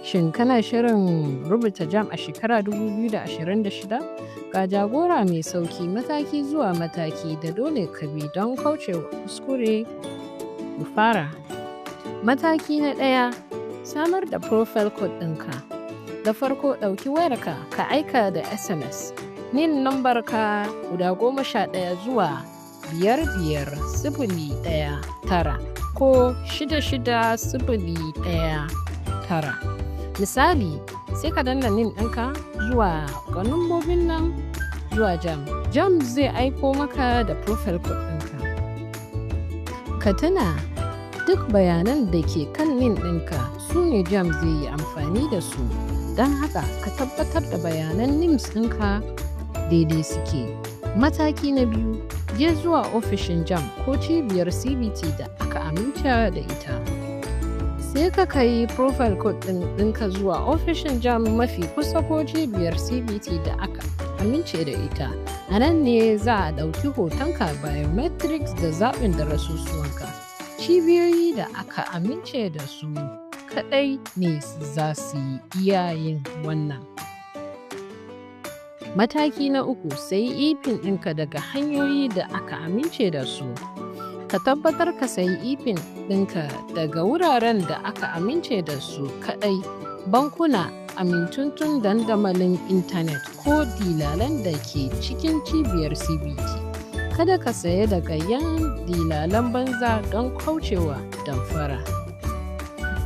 Shin kana shirin rubuta Jamb a shekara 2026? Ga jagora mai sauki mataki zuwa mataki da dole ka bi don kaucewa kuskure. Mu fara. Mataki na 1. Samar da profile code ɗinka. Da farko ɗauki wayarka ka aika da SMS. NIN lambarka guda 11 zuwa 55019 ko 66019. Misali, sai ka danna NIN ɗinka zuwa ga lambobin nan zuwa Jamb. Jamb zai aiko maka da profile code ɗinka. Ka tuna duk bayanan da ke kan NIN ɗinka su ne Jamb zai yi amfani da su. Don haka ka tabbatar da bayanan NIMS ɗinka daidai suke. Mataki na 2, je zuwa ofishin Jamb ko cibiyar CBT da aka amince da ita. Sai ka kai profile code ɗinka zuwa ofishin Jamb mafi kusa ko cibiyar CBT da aka amince da ita. A nan ne za a ɗauki hotonka biometrics da zaɓin da rasusuwanka. Cibiyoyi da aka amince da su kaɗai ne za su iya yin wannan. Mataki na 3, sayi e-pin ɗinka daga hanyoyi da aka amince da su. Ka tabbatar ka sayi e-pin ɗinka daga wuraren da aka amince da su kaɗai, bankuna, amintattun dandamalin intanet ko dilalan da ke cikin cibiyar CBT. Kada ka saye daga yan dilalan banza don kaucewa damfara.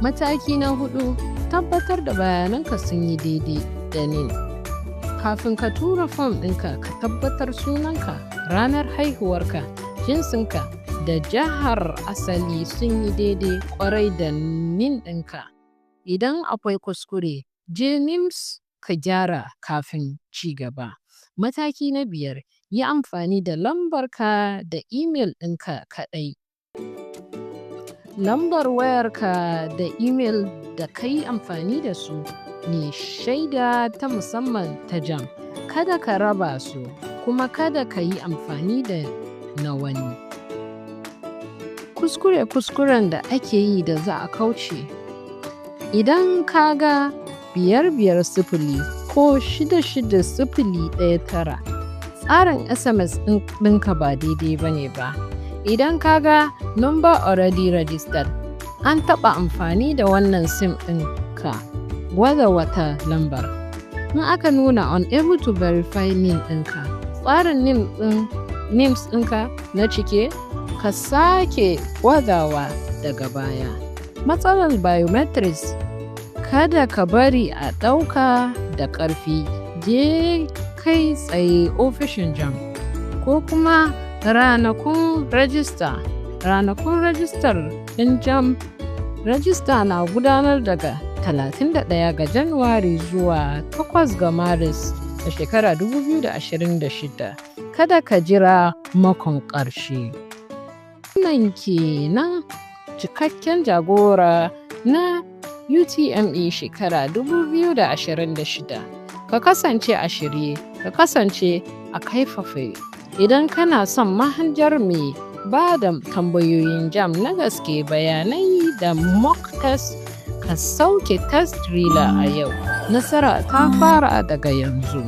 Mataki na 4, tabbatar da bayananka sun yi daidai da NIN. Kafin ka tura fom ɗinka, ka tabbatar sunanka, ranar haihuwarka, jinsinka da jihar asali sun yi daidai kwarai da NIN ɗinka. Idan akwai kuskure, je NIMS ka gyara kafin ci gaba. Mataki na 5, yi amfani da lambarka da imel ɗinka kaɗai. Lambar wayarka da imel da ka yi amfani da su ne shaida ta musamman ta Jamb. Kada ka raba su, kuma kada ka yi amfani da na wani. Kuskuren da ake yi da za a kauce. Idan ka ga 5500 ko 66019, tsarin SMS ɗinka ba daidai ba ne ba. Idan ka ga number already registered, an taɓa amfani da wannan SIM ɗinka, gwada wata lambar. In aka nuna unable to verify NIN ɗinka, tsarin NIMS ɗinka na cike, ka sake gwadawa daga baya. Matsalar biometrics, kada ka bari a ɗauka da ƙarfi, je kai tsaye ofishin Jamb ko kuma ranakun rajistar ɗin Jamb. Rajista na gudanar daga 31 ga Januwari zuwa 8 ga Maris a shekara 2026. Kada ka jira makon ƙarshe. Wannan kenan cikakken jagora na UTME shekara 2026. Ka kasance a shirye, ka kasance a kaifafe. Idan kana son manhajar mai ba da tambayoyin Jamb na gaske, bayanai da mock test, ka sauke test thriller a yau. Nasara ta fara daga yanzu.